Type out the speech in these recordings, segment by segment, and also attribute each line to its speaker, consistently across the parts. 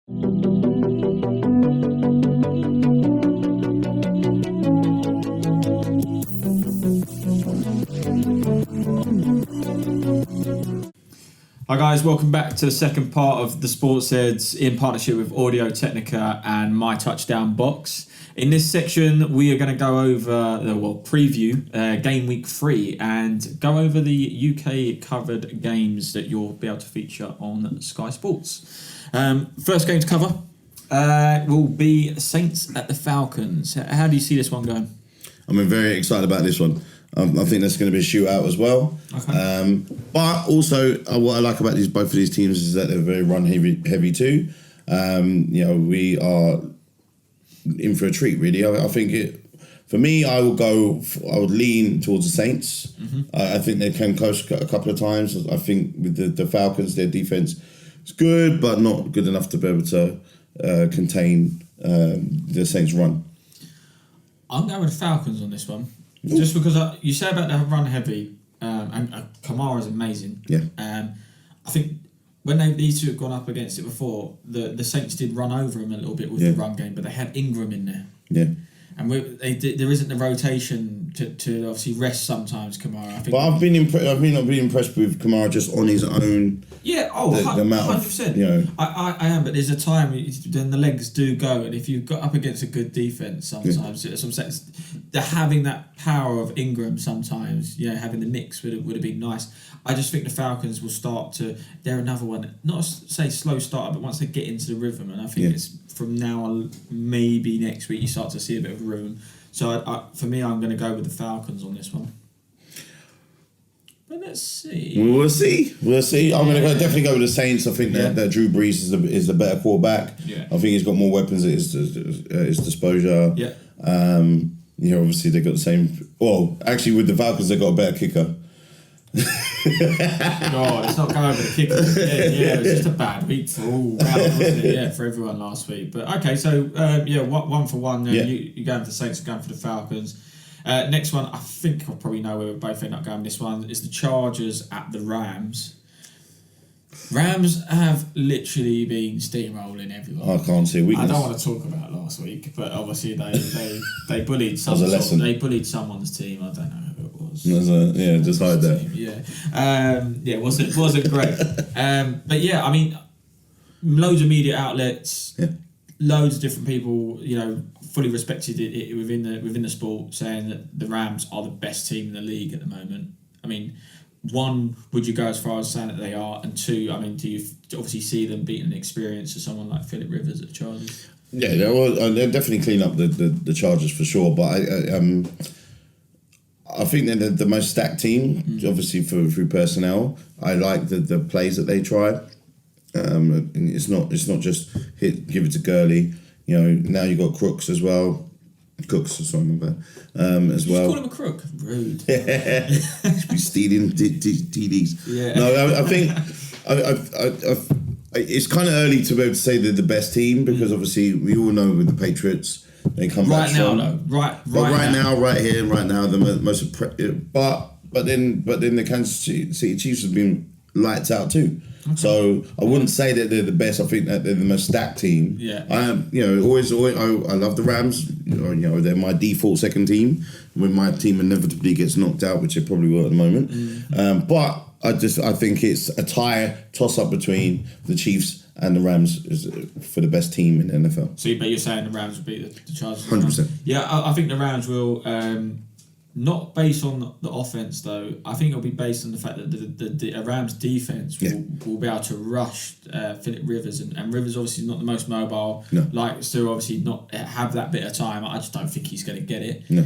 Speaker 1: Hi guys, welcome back to the second part of the SportsHeads in partnership with Audio Technica and My Touchdown Box. In this section, we are going to go over, preview game week 3 and go over the UK covered games that you'll be able to feature on Sky Sports. First game to cover will be Saints at the Falcons. How do you see this one going?
Speaker 2: I'm very excited about this one. I think that's going to be a shootout as well.
Speaker 1: Okay.
Speaker 2: But also, what I like about both of these teams is that they're very run heavy too. We are in for a treat, really. I think for me, I would lean towards the Saints. Mm-hmm. I think they came close a couple of times. I think with the Falcons, their defense is good, but not good enough to be able to contain the Saints' run.
Speaker 1: I'm going with the Falcons on this one. Ooh. Just because you say about the run heavy, and Kamara's amazing.
Speaker 2: Yeah.
Speaker 1: I think when these two have gone up against it before, the Saints did run over him a little bit with the run game, but they had Ingram in there.
Speaker 2: Yeah.
Speaker 1: And there isn't the rotation to obviously rest sometimes Kamara. I think.
Speaker 2: But I've been impressed with Kamara just on his own.
Speaker 1: Yeah,
Speaker 2: the amount
Speaker 1: 100%. I am, but there's a time when the legs do go, and if you've got up against a good defense, sometimes they're having that power of Ingram. Sometimes, having the mix would have been nice. I just think the Falcons will start to. They're another one, not say slow starter, but once they get into the rhythm, and I think it's from now on, maybe next week you start to see a bit of rhythm. So for me, I'm going to go with the Falcons on this one. But let's see.
Speaker 2: We'll see. I'm going to definitely go with the Saints. I think that Drew Brees is the better quarterback.
Speaker 1: Yeah.
Speaker 2: I think he's got more weapons at his disposal.
Speaker 1: Yeah.
Speaker 2: Obviously they got the same. Well, actually with the Falcons they got a better kicker.
Speaker 1: God, it's not going over the kicker. It was just a bad week for all round, wasn't it? Yeah, for everyone last week. But okay, so 1 for 1. You're going for the Saints, you're going for the Falcons. Next one, I think I'll probably know where we both end up going. This one is the Chargers at the Rams. Rams have literally been steamrolling everyone.
Speaker 2: I can't see weakness.
Speaker 1: I don't want to talk about last week, but obviously they bullied they bullied someone's team. I don't know who it was.
Speaker 2: Just hide that.
Speaker 1: It wasn't great. But yeah, I mean, loads of media outlets, loads of different people, fully respected it within the sport, saying that the Rams are the best team in the league at the moment. I mean, 1, would you go as far as saying that they are? And 2, I mean, do you obviously see them beating an experience of someone like Philip Rivers at the Chargers?
Speaker 2: Yeah, they'll definitely clean up the Chargers for sure. But I think they're the most stacked team, obviously through personnel. I like the plays that they try. And it's not just give it to Gurley. Now you've got Crooks as well. As well.
Speaker 1: Call him a crook. Rude.
Speaker 2: Should be stealing TDs.
Speaker 1: Yeah.
Speaker 2: No, I think it's kind of early to be able to say they're the best team because obviously we all know with the Patriots they come back strong.
Speaker 1: Right now,
Speaker 2: right here and right now, the most. But then the Kansas City Chiefs have been lights out too. Okay. So I wouldn't say that they're the best. I think that they're the most stacked team.
Speaker 1: Yeah.
Speaker 2: Always. I love the Rams. They're my default second team. When my team inevitably gets knocked out, which it probably will at the moment. But I think it's a toss up between the Chiefs and the Rams for the best team in the NFL.
Speaker 1: So you're saying the Rams will beat the Chargers?
Speaker 2: 100%.
Speaker 1: Yeah, I think the Rams will. Not based on the offense, though. I think it'll be based on the fact that the Rams defense will be able to rush Philip Rivers, and Rivers obviously is not the most mobile.
Speaker 2: No.
Speaker 1: Likes to obviously not have that bit of time. I just don't think he's going to get it.
Speaker 2: No.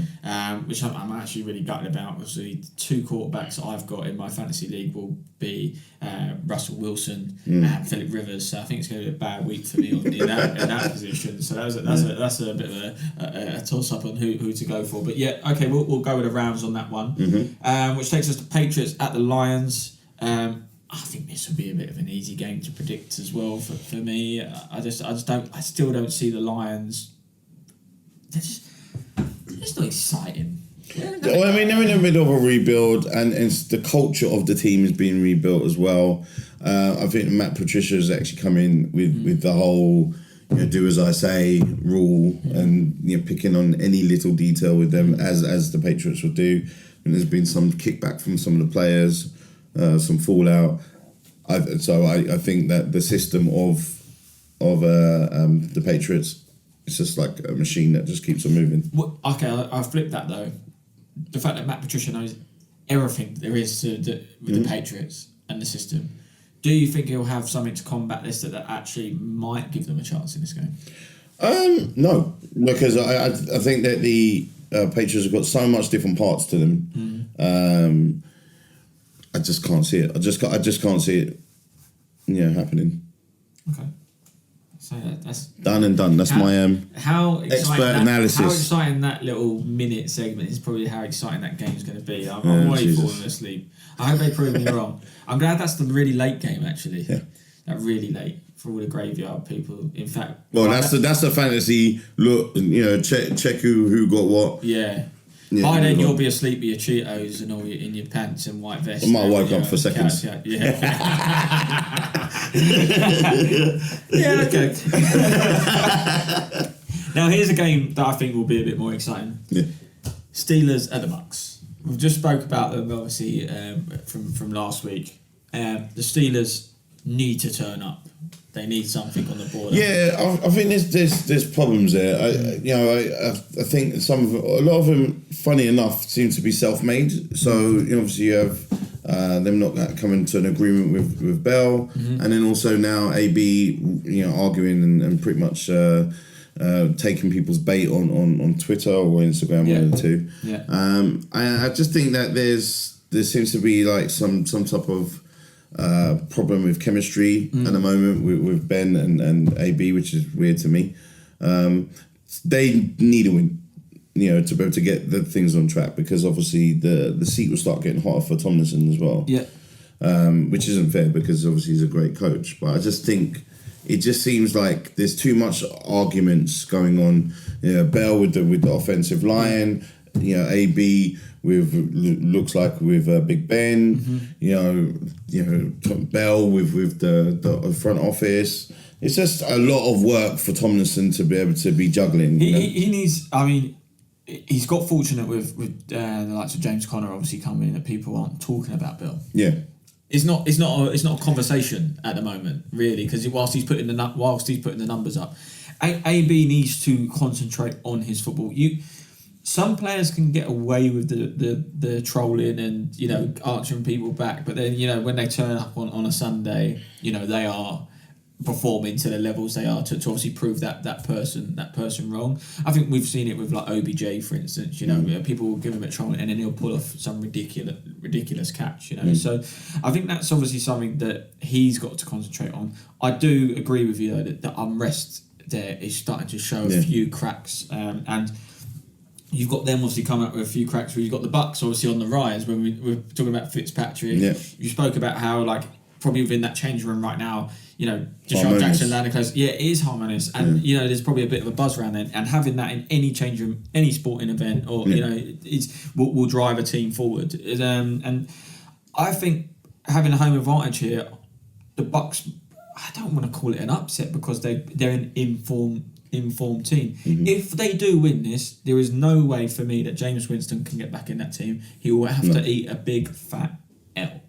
Speaker 1: Which I'm actually really gutted about. Obviously, 2 quarterbacks that I've got in my fantasy league will be Russell Wilson and Philip Rivers. So I think it's going to be a bad week for me in that position. So that's a bit of a toss up on who to go for. But yeah, okay, we'll go with the Rams on that one, which takes us to Patriots at the Lions. I think this will be a bit of an easy game to predict as well for me. I still don't see the Lions. They're just not exciting.
Speaker 2: Well, I mean, they're in the middle of a rebuild, and it's the culture of the team is being rebuilt as well. I think Matt Patricia has actually come in with the whole, do as I say rule, and picking on any little detail with them as the Patriots would do. And there's been some kickback from some of the players, some fallout. So I think that the system of the Patriots, it's just like a machine that just keeps on moving.
Speaker 1: Well, okay, I'll flip that though. The fact that Matt Patricia knows everything there is with the Patriots and the system. Do you think he'll have something to combat this that actually might give them a chance in this game?
Speaker 2: No, because I think that the Patriots have got so much different parts to them. I just can't see it. I just can't see it. Happening.
Speaker 1: Okay. So that's
Speaker 2: done and done. That's my expert analysis.
Speaker 1: How exciting that little minute segment is probably how exciting that game's going to be. I'm already falling asleep. I hope they prove me wrong. I'm glad that's the really late game actually. Yeah. That really late for all the graveyard people. In fact,
Speaker 2: well, that's the fantasy look. Check who got what.
Speaker 1: Yeah. By then you'll be asleep with your Cheetos and all in your pants and white vest.
Speaker 2: I might wake up for seconds.
Speaker 1: Yeah. Yeah, okay. Now here's a game that I think will be a bit more exciting.
Speaker 2: Yeah.
Speaker 1: Steelers at the Bucs. We've just spoke about them obviously from last week. The Steelers need to turn up. They need something on the board.
Speaker 2: Yeah, I think there's problems there. I think a lot of them, funny enough, seem to be self-made. So obviously you have them not coming to an agreement with Bell, and then also now AB arguing and pretty much taking people's bait on Twitter or Instagram, one of the two.
Speaker 1: Yeah.
Speaker 2: I just think that there seems to be like some type of problem with chemistry at the moment with Ben and AB, which is weird to me. They need a win, to be able to get the things on track, because obviously the seat will start getting hotter for Tomlinson as well.
Speaker 1: Yeah.
Speaker 2: Which isn't fair, because obviously he's a great coach, but I just think it just seems like there's too much arguments going on. Bell with the offensive line, AB looks like with Big Ben, Bell with the front office. It's just a lot of work for Tomlinson to be able to be juggling.
Speaker 1: He needs. I mean, he's got fortunate with the likes of James Conner obviously coming in, that people aren't talking about Bell.
Speaker 2: Yeah.
Speaker 1: It's not a conversation at the moment, really, because whilst he's putting the numbers up, AB needs to concentrate on his football. Some players can get away with the trolling and answering people back, but then when they turn up on a Sunday, they are performing to the levels they are to obviously prove that person wrong. I think we've seen it with like OBJ, for instance. People will give him a troll and then he'll pull off some ridiculous catch. So I think that's obviously something that he's got to concentrate on. I do agree with you though that the unrest there is starting to show a few cracks, and you've got them obviously coming up with a few cracks where you've got the Bucs obviously on the rise. When we're talking about Fitzpatrick, you spoke about how probably within that change room right now, Deshaun Jackson, Landon Close, it is harmonious, and there's probably a bit of a buzz around it, and having that in any change room, any sporting event, or will drive a team forward. And I think having a home advantage here, the Bucs, I don't want to call it an upset, because they're an informed team. If they do win this, there is no way for me that James Winston can get back in that team. He will have to eat a big fat L.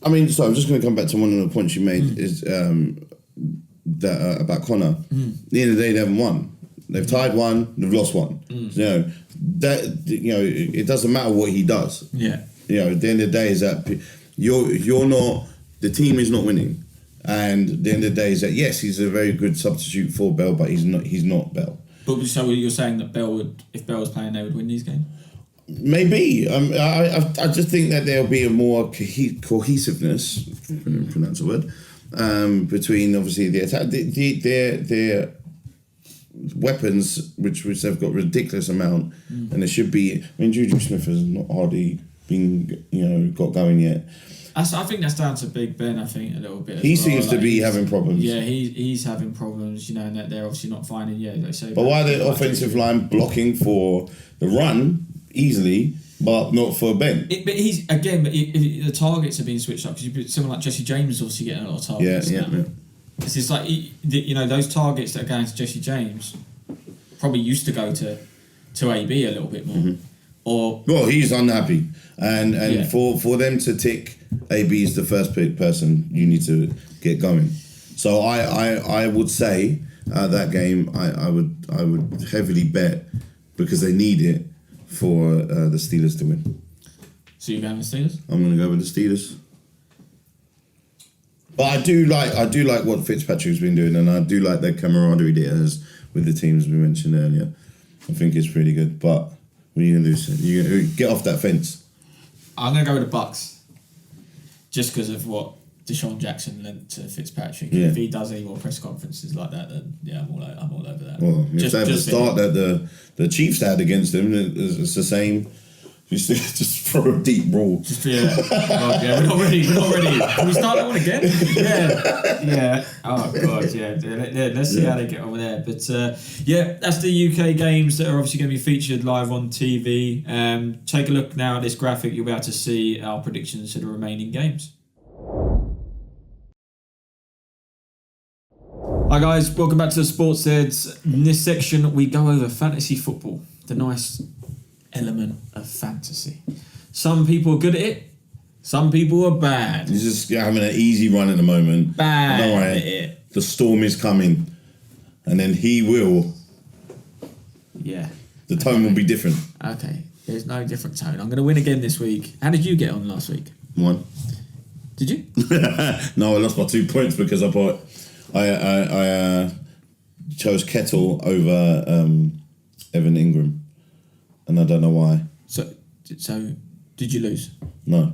Speaker 2: I mean, so I'm just going to come back to one of the points you made is that about Connor. At the end of the day, they haven't won. They've tied one, they've lost one. It doesn't matter what he does. Yeah. At the end of the day, is that you're not, the team is not winning, and at the end of the day is that yes, he's a very good substitute for Bell, but he's not Bell. But
Speaker 1: so you're saying that if Bell was playing, they would win these games?
Speaker 2: Maybe. I just think that there'll be a more cohesiveness, pronounce the word, between obviously the attack, their weapons, which they've got ridiculous amount, and there should be. I mean, Juju Smith has not hardly got going yet.
Speaker 1: I think that's down to Big Ben. I think a little bit.
Speaker 2: He seems to be having problems.
Speaker 1: Yeah, he's having problems. And that they're obviously not finding. Yeah, they say.
Speaker 2: But why the offensive line blocking for the run easily, but not for Ben?
Speaker 1: But he's again. But the targets are being switched up because someone like Jesse James is obviously getting a lot of targets. Yeah. It's just like those targets that are going to Jesse James probably used to go to AB a little bit more. Well,
Speaker 2: he's unhappy, and for them to tick AB is the first person you need to get going. So I would say that game I would heavily bet because they need it for the Steelers to win.
Speaker 1: So you're going with the Steelers?
Speaker 2: I'm going to go with the Steelers. But I do like what Fitzpatrick's been doing, and I do like the camaraderie that he has with the teams we mentioned earlier. I think it's pretty good. But what are you going to do, son? You're going to get off that fence.
Speaker 1: I'm going to go with the Bucs. Just because of what Deshaun Jackson lent to Fitzpatrick.
Speaker 2: Yeah.
Speaker 1: If he does any more press conferences like that, then I'm all over that.
Speaker 2: Well, if they have the start that the Chiefs had against them, it's the same. Just throw a deep ball.
Speaker 1: We're not ready. Can we start that one again? Yeah. Oh god, yeah. Let's see how they get on with there. But that's the UK games that are obviously going to be featured live on TV. Take a look now at this graphic. You'll be able to see our predictions for the remaining games. Hi guys, welcome back to the SportsHeads. In this section, we go over fantasy football. The nice element of fantasy. Some people are good at it. Some people are bad.
Speaker 2: He's just having an easy run at the moment.
Speaker 1: Bad
Speaker 2: Don't worry.
Speaker 1: at it.
Speaker 2: The storm is coming, and then he will.
Speaker 1: Yeah.
Speaker 2: The tone will be different.
Speaker 1: Okay. There's no different tone. I'm going to win again this week. How did you get on last week?
Speaker 2: One.
Speaker 1: Did you?
Speaker 2: No, I lost by 2 points because I chose Kettle over Evan Ingram. And I don't know why.
Speaker 1: So did you lose?
Speaker 2: No.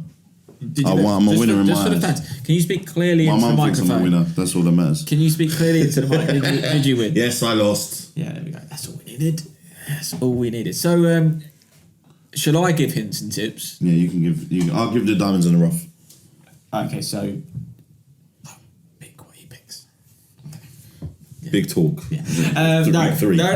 Speaker 1: Did you lose?
Speaker 2: I'm a winner in my eyes.
Speaker 1: Fans. Can you speak clearly into the
Speaker 2: mum thinks
Speaker 1: microphone?
Speaker 2: I'm a winner. That's all that matters.
Speaker 1: Can you speak clearly into the mic? Did you win?
Speaker 2: Yes, I lost.
Speaker 1: Yeah, there we go. That's all we needed. So, shall I give hints and tips?
Speaker 2: Yeah, you can give. I'll give the diamonds in the rough.
Speaker 1: Okay, so pick what he picks.
Speaker 2: Yeah. Big talk.
Speaker 1: Yeah.
Speaker 2: Big three.
Speaker 1: No.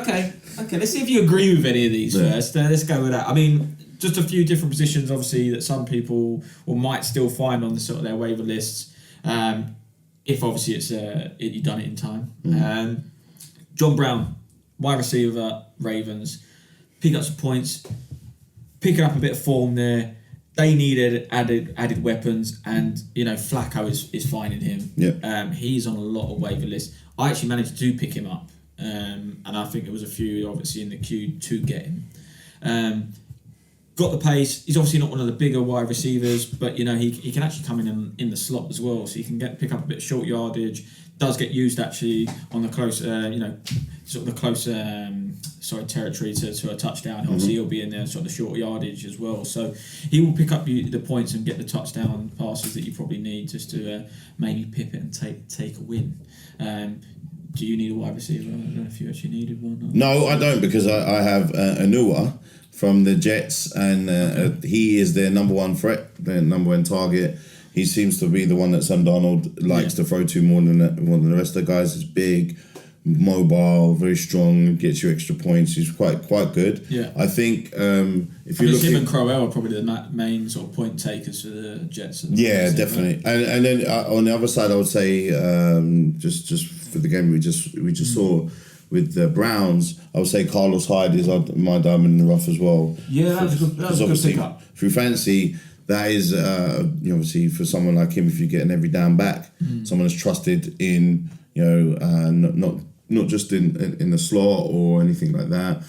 Speaker 1: Okay. Let's see if you agree with any of these first. Let's go with that. I mean, just a few different positions, obviously, that some people might still find on the sort of their waiver lists. If obviously it's you've done it in time. John Brown, wide receiver, Ravens, pick up some points, picking up a bit of form there. They needed added weapons, and Flacco is finding him.
Speaker 2: Yeah.
Speaker 1: He's on a lot of waiver lists. I actually managed to pick him up, and I think there was a few obviously in the queue to get him. Got the pace. He's obviously not one of the bigger wide receivers, but he can actually come in the slot as well, so he can pick up a bit of short yardage. Does get used actually on the close, sort of the close, territory to a touchdown. Obviously, he'll be in there sort of the short yardage as well. So he will pick up the points and get the touchdown passes that you probably need just to maybe pip it and take a win. Do you need a wide receiver? I don't know if you actually needed one. Or...
Speaker 2: No, I don't, because I have Anua from the Jets, and he is their number one threat, their number one target. He seems to be the one that Sam Darnold likes to throw to more than the rest of the guys. He's big, mobile, very strong, gets you extra points. He's quite good.
Speaker 1: Yeah.
Speaker 2: I think if you look,
Speaker 1: him and Crowell are probably the main sort of point takers for the Jets.
Speaker 2: Yeah, definitely. Right? And then on the other side, I would say just for the game we just saw with the Browns, I would say Carlos Hyde is my diamond in the rough as well.
Speaker 1: Yeah, that was a good pickup.
Speaker 2: Through fantasy, that is obviously for someone like him, if you get an every down back, someone that's trusted in not just in the slot or anything like that.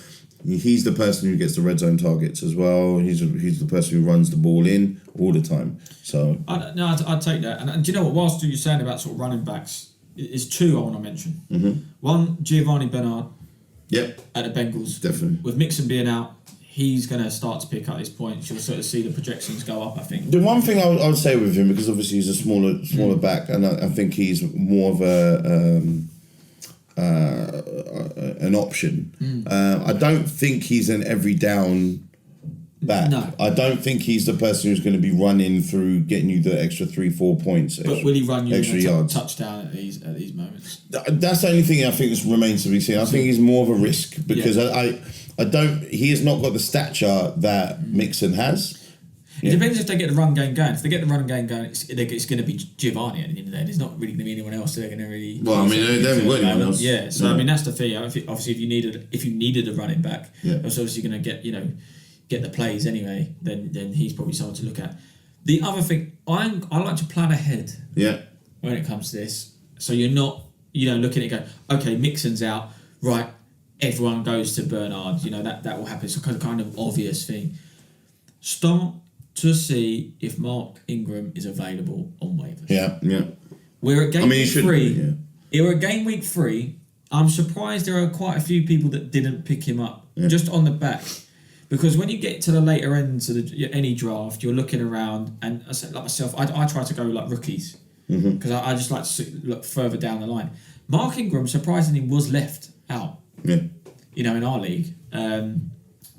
Speaker 2: He's the person who gets the red zone targets as well. He's the person who runs the ball in all the time. So
Speaker 1: I'd take that. And do you know what? Whilst you're saying about sort of running backs, there's two I want to mention.
Speaker 2: Mm-hmm.
Speaker 1: One, Giovanni Bernard.
Speaker 2: Yep.
Speaker 1: At the Bengals.
Speaker 2: Definitely.
Speaker 1: With Mixon being out, he's going to start to pick up his points. You'll sort of see the projections go up, I think.
Speaker 2: The one thing I would say with him, because obviously he's a smaller back, and I think he's more of an option. I don't think he's an every down back.
Speaker 1: No.
Speaker 2: I don't think he's the person who's going to be running through getting you the extra 3-4 points.
Speaker 1: But will he run you
Speaker 2: extra
Speaker 1: a
Speaker 2: yards?
Speaker 1: touchdown at these moments?
Speaker 2: That's the only thing I think that remains to be seen. I think he's more of a risk because I don't. He has not got the stature that Mixon has.
Speaker 1: It depends if they get the run game going. If they get the run game going, it's going to be Giovanni at the end of the day. There's not really going to be anyone else they're going to really.
Speaker 2: Well, I mean, they haven't got anyone else.
Speaker 1: Yeah, so I mean that's the thing. Obviously, if you needed a running back, that's obviously going to get the plays anyway. Then he's probably someone to look at. The other thing, I like to plan ahead.
Speaker 2: Yeah.
Speaker 1: When it comes to this, so you're not looking at it going, okay, Mixon's out, right? Everyone goes to Bernard. That will happen. It's a kind of obvious thing. Start to see if Mark Ingram is available on waivers.
Speaker 2: Yeah.
Speaker 1: We're at game week 3.
Speaker 2: Yeah.
Speaker 1: We're at game week 3. I'm surprised there are quite a few people that didn't pick him up just on the back. Because when you get to the later ends of any draft, you're looking around, and I said, like myself, I try to go like rookies. Because I just like to look further down the line. Mark Ingram, surprisingly, was left out.
Speaker 2: Yeah.
Speaker 1: In our league. And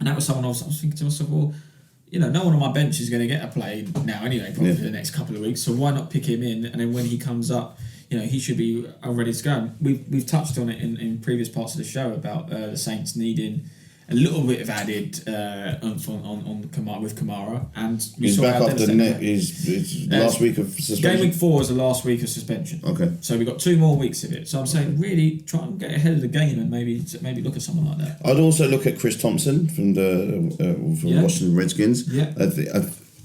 Speaker 1: that was someone else. I was thinking to myself, well, no one on my bench is going to get a play now anyway, probably for the next couple of weeks. So why not pick him in? And then when he comes up, he should be ready to go. We've touched on it in previous parts of the show about the Saints needing a little bit of added oomph on Kamara with Kamara, and
Speaker 2: he's back after his last week of suspension.
Speaker 1: Game week 4 is the last week of suspension.
Speaker 2: Okay,
Speaker 1: so we've got 2 more weeks of it. So I'm saying really try and get ahead of the game and maybe look at someone like that.
Speaker 2: I'd also look at Chris Thompson from the Washington Redskins.
Speaker 1: Yeah,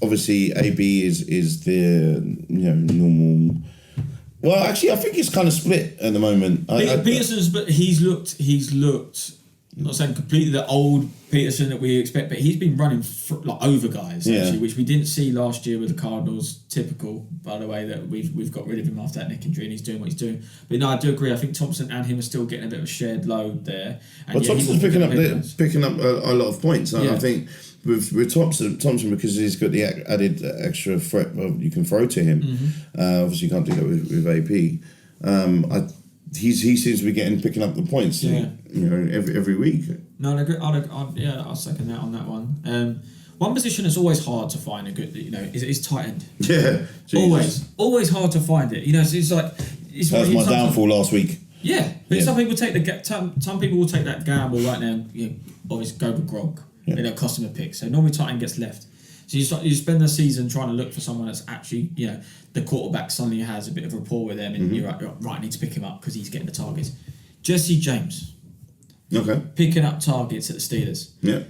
Speaker 2: obviously AB is the normal. Well, actually, I think it's kind of split at the moment.
Speaker 1: Peterson's, but he's looked. I'm not saying completely the old Peterson that we expect, but he's been running over guys, actually, which we didn't see last year with the Cardinals. Typical, by the way, that we've got rid of him after that neck injury and he's doing what he's doing. But no, I do agree. I think Thompson and him are still getting a bit of a shared load there. And
Speaker 2: well, Thompson's picking up a lot of points. I think with Thompson because he's got the added extra threat you can throw to him. Obviously, you can't do that with AP. He seems to be picking up the points, every week. No,
Speaker 1: I'll second that on that one. One position that's always hard to find a good, is tight end.
Speaker 2: Yeah,
Speaker 1: always hard to find it. It's like
Speaker 2: that was my downfall last week.
Speaker 1: Yeah, but some people take some people will take that gamble right now. Obviously go with Gronk. It'll cost them a pick. So normally tight end gets left. So you spend the season trying to look for someone that's actually, the quarterback suddenly has a bit of rapport with them, and you're right, I need to pick him up because he's getting the targets. Jesse James.
Speaker 2: Okay.
Speaker 1: Picking up targets at the Steelers.
Speaker 2: Yeah.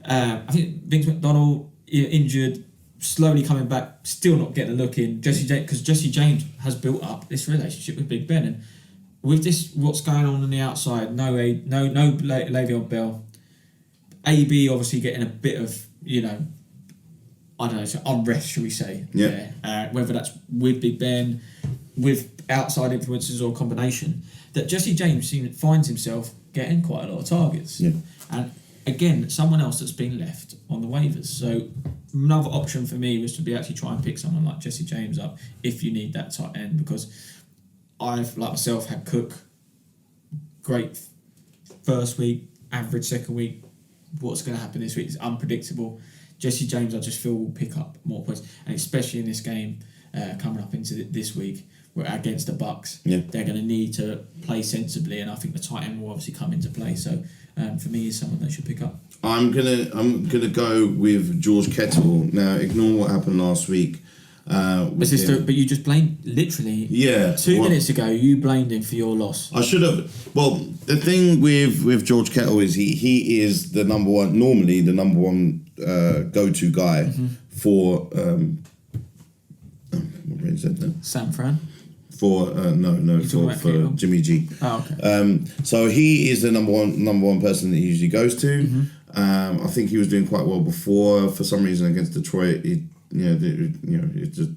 Speaker 1: I think Vince McDonald injured, slowly coming back, still not getting a look in. Because Jesse James has built up this relationship with Big Ben, and with this, what's going on the outside, no Le'Veon Bell. AB obviously getting a bit of, I don't know, so unrest, shall we say?
Speaker 2: Yeah.
Speaker 1: Whether that's with Big Ben, with outside influences or a combination, that Jesse James finds himself getting quite a lot of targets.
Speaker 2: Yeah.
Speaker 1: And again, someone else that's been left on the waivers. So another option for me was to be actually try and pick someone like Jesse James up if you need that tight end, because I've, like myself, had Cook, great first week, average second week. What's going to happen this week is unpredictable. Jesse James, I just feel, will pick up more points, and especially in this game coming up into this week, we're against the Bucs.
Speaker 2: Yeah.
Speaker 1: They're going to need to play sensibly, and I think the tight end will obviously come into play. So for me, he's someone they should pick up.
Speaker 2: I'm gonna go with George Kittle. Now, ignore what happened last week.
Speaker 1: But you just blamed, literally.
Speaker 2: Yeah.
Speaker 1: 2 minutes ago, you blamed him for your loss.
Speaker 2: I should have. Well, the thing with George Kittle is he is normally the number one go-to guy for what brand is that now?
Speaker 1: San Fran.
Speaker 2: For for Jimmy G.
Speaker 1: Oh, okay.
Speaker 2: So he is the number one person that he usually goes to. I think he was doing quite well before. For some reason against Detroit, it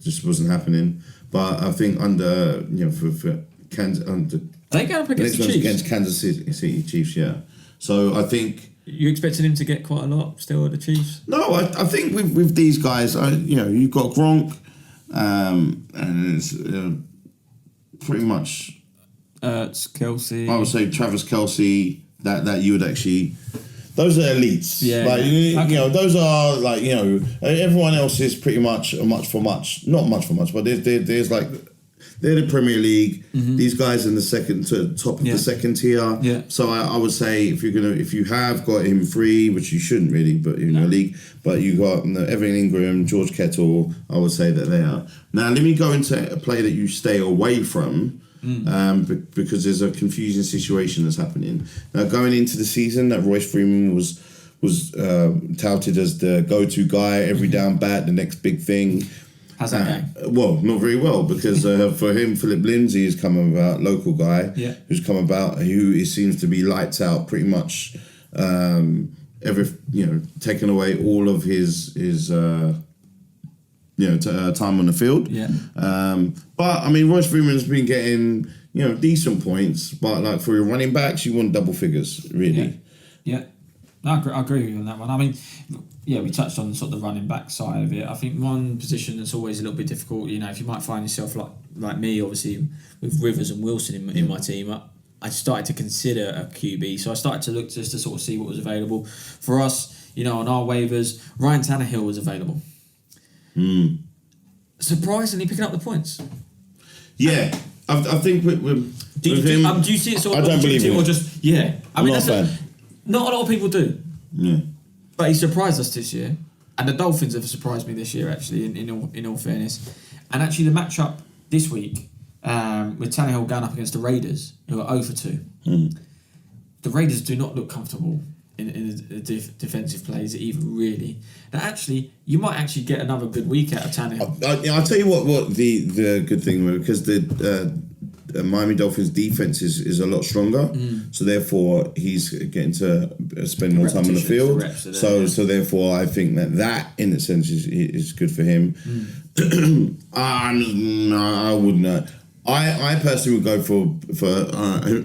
Speaker 2: just wasn't happening. But I think under for Kansas
Speaker 1: they go up against the Chiefs.
Speaker 2: Against Kansas City Chiefs, yeah. So I think
Speaker 1: you expected him to get quite a lot still at the Chiefs.
Speaker 2: No, I think with these guys, you've got Gronk, and it's pretty much
Speaker 1: it's Kelsey.
Speaker 2: I would say Travis Kelsey that you would actually those are elites.
Speaker 1: Yeah,
Speaker 2: like
Speaker 1: yeah.
Speaker 2: you know, those are like everyone else is pretty much much for much, not much for much, but there's like. They're the Premier League. Mm-hmm. These guys in the second to top of the second tier.
Speaker 1: Yeah.
Speaker 2: So I would say if you have got him free, which you shouldn't really, but in your league, but you got Evan Ingram, George Kettle. I would say that they are. Now let me go into a player that you stay away from, because there's a confusing situation that's happening now going into the season. That Royce Freeman was touted as the go-to guy, every down bat, the next big thing.
Speaker 1: How's that going?
Speaker 2: Well, not very well, because for him, Philip Lindsay has come about, local guy, who's come about, who seems to be lights out pretty much, taking away all of his time on the field.
Speaker 1: Yeah.
Speaker 2: But I mean, Royce Freeman's been getting decent points, but like for your running backs, you want double figures, really.
Speaker 1: Yeah. No, I agree with you on that one. I mean, we touched on sort of the running back side of it. I think one position that's always a little bit difficult, if you might find yourself like me, obviously, with Rivers and Wilson in my team, I started to consider a QB. So I started to look just to sort of see what was available. For us, on our waivers, Ryan Tannehill was available. Surprisingly picking up the points.
Speaker 2: Yeah. I think with
Speaker 1: do you see it sort of?
Speaker 2: I don't believe it.
Speaker 1: Or just, yeah. I mean,
Speaker 2: not a fan.
Speaker 1: Not a lot of people do.
Speaker 2: Yeah.
Speaker 1: But he surprised us this year. And the Dolphins have surprised me this year, actually, in all fairness. And actually, the matchup this week, with Tannehill going up against the Raiders, who are 0 for 2. The Raiders do not look comfortable in the defensive plays either, really. Now, actually, you might actually get another good week out of Tannehill.
Speaker 2: I'll tell you what the good thing was, because the Miami Dolphins defense is a lot stronger, so therefore he's getting to spend more time on the field. So therefore I think that in a sense is good for him. I wouldn't. I personally would go for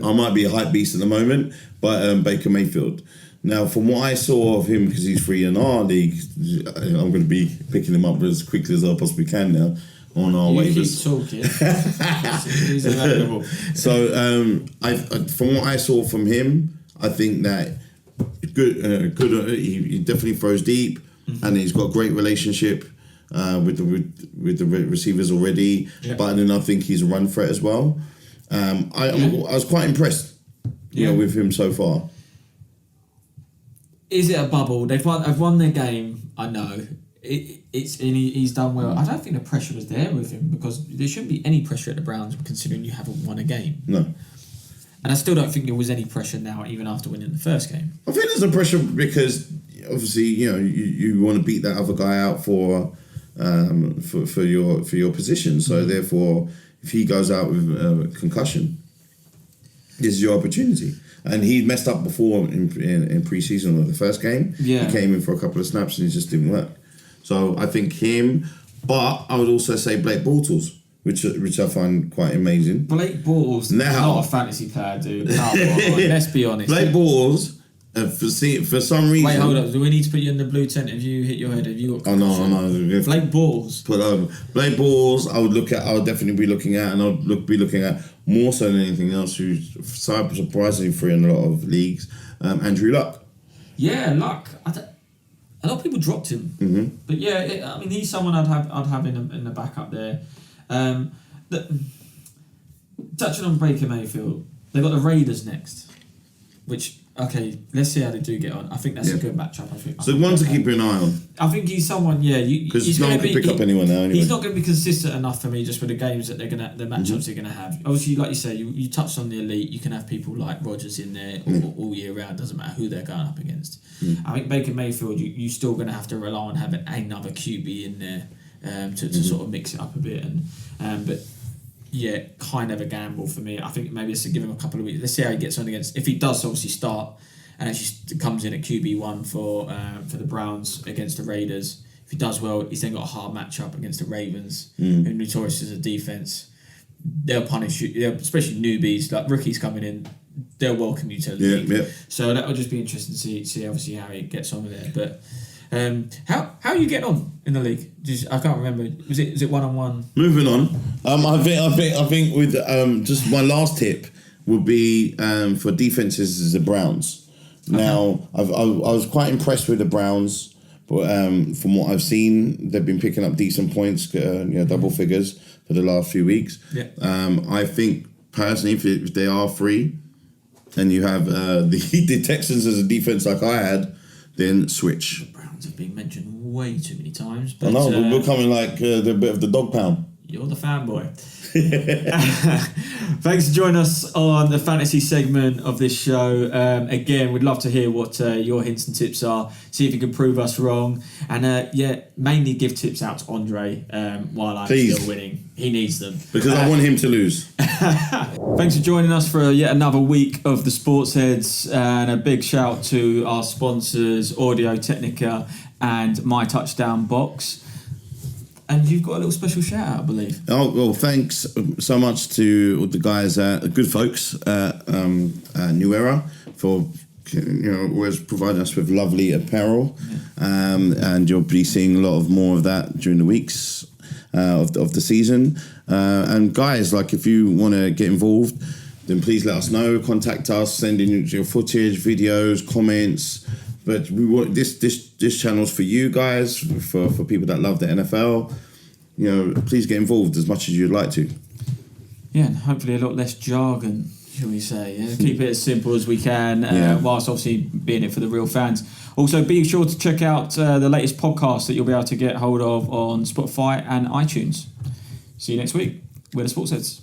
Speaker 2: I might be a hype beast at the moment, but Baker Mayfield. Now, from what I saw of him, because he's free in our league, I'm going to be picking him up as quickly as I possibly can now. On our waivers.
Speaker 1: Keep talking. He's available.
Speaker 2: So, from what I saw from him, I think that good. He definitely throws deep, and he's got a great relationship with the receivers already. Yeah. But then I think he's a run threat as well. I was quite impressed, with him so far.
Speaker 1: Is it a bubble? They've won their game. I know. He's done well. I don't think the pressure was there with him, because there shouldn't be any pressure at the Browns considering you haven't won a game.
Speaker 2: No.
Speaker 1: And I still don't think there was any pressure now, even after winning the first game.
Speaker 2: I think there's a pressure because obviously you want to beat that other guy out for your position. So therefore, if he goes out with a concussion, this is your opportunity. And he messed up before in pre-season of the first game. Yeah. He came in for a couple of snaps and it just didn't work. So I think him, but I would also say Blake Bortles, which I find quite amazing.
Speaker 1: Blake Bortles, not a fantasy player, dude. Let's be honest.
Speaker 2: Blake Bortles, for some reason.
Speaker 1: Wait, hold up. Do we need to put you in the blue tent if you hit your head? Have you got concussion?
Speaker 2: Oh no.
Speaker 1: Blake Bortles.
Speaker 2: Blake Bortles, I would definitely be looking at, and I would be looking at more so than anything else, who's surprisingly free in a lot of leagues. Andrew Luck.
Speaker 1: Yeah, Luck. A lot of people dropped him, but yeah, he's someone I'd have in the backup there. Touching on Baker Mayfield, they've got the Raiders next, which let's see how they do get on. I think that's a good matchup.
Speaker 2: So one to keep an eye on.
Speaker 1: I think he's someone,
Speaker 2: because no one can pick up anyone now. Anyway.
Speaker 1: He's not going to be consistent enough for me just with the games that the matchups they're going to have. Obviously, like you say, you touched on the elite. You can have people like Rodgers in there all year round. Doesn't matter who they're going up against. I think Baker Mayfield, you're still going to have to rely on having another QB in there to sort of mix it up a bit. But yeah, kind of a gamble for me. I think maybe it's to give him a couple of weeks. Let's see how he gets on against. If he does obviously start and actually comes in at QB1 for the Browns against the Raiders. If he does well, he's then got a hard matchup against the Ravens, who are notorious as a defense. They'll punish you, especially newbies, like rookies coming in. They'll welcome you to the league. Yeah. So that will just be interesting to see obviously how he gets on with it. But how are you getting on in the league? I can't remember. Was it 1-on-1?
Speaker 2: Moving on. I think with just my last tip would be for defenses is the Browns. Now, I was quite impressed with the Browns, but from what I've seen, they've been picking up decent points, double figures for the last few weeks.
Speaker 1: Yeah.
Speaker 2: I think personally, if they are free, and you have the Texans as a defense like I had, then switch.
Speaker 1: The Browns have been mentioned way too many times. But,
Speaker 2: I know, we're becoming like the bit of the dog pound.
Speaker 1: You're the fanboy. Thanks for joining us on the fantasy segment of this show. Again, we'd love to hear what your hints and tips are. See if you can prove us wrong. And mainly give tips out to Andre while I'm still winning. He needs them.
Speaker 2: Because I want him to lose.
Speaker 1: Thanks for joining us for yet another week of the Sports Heads. And a big shout to our sponsors, Audio Technica and My Touchdown Box. And you've got a little special shout out, I believe.
Speaker 2: Oh, well, thanks so much to all the guys, good folks at New Era for always providing us with lovely apparel. Yeah. And you'll be seeing a lot more of that during the weeks of the season. And guys, like if you want to get involved, then please let us know. Contact us, send in your footage, videos, comments. But we want this channel's for you guys, for people that love the NFL. Please get involved as much as you'd like to.
Speaker 1: Yeah, and hopefully a lot less jargon, shall we say. Yeah? Keep it as simple as we can, whilst obviously being it for the real fans. Also, be sure to check out the latest podcast that you'll be able to get hold of on Spotify and iTunes. See you next week. We're the Sports Heads.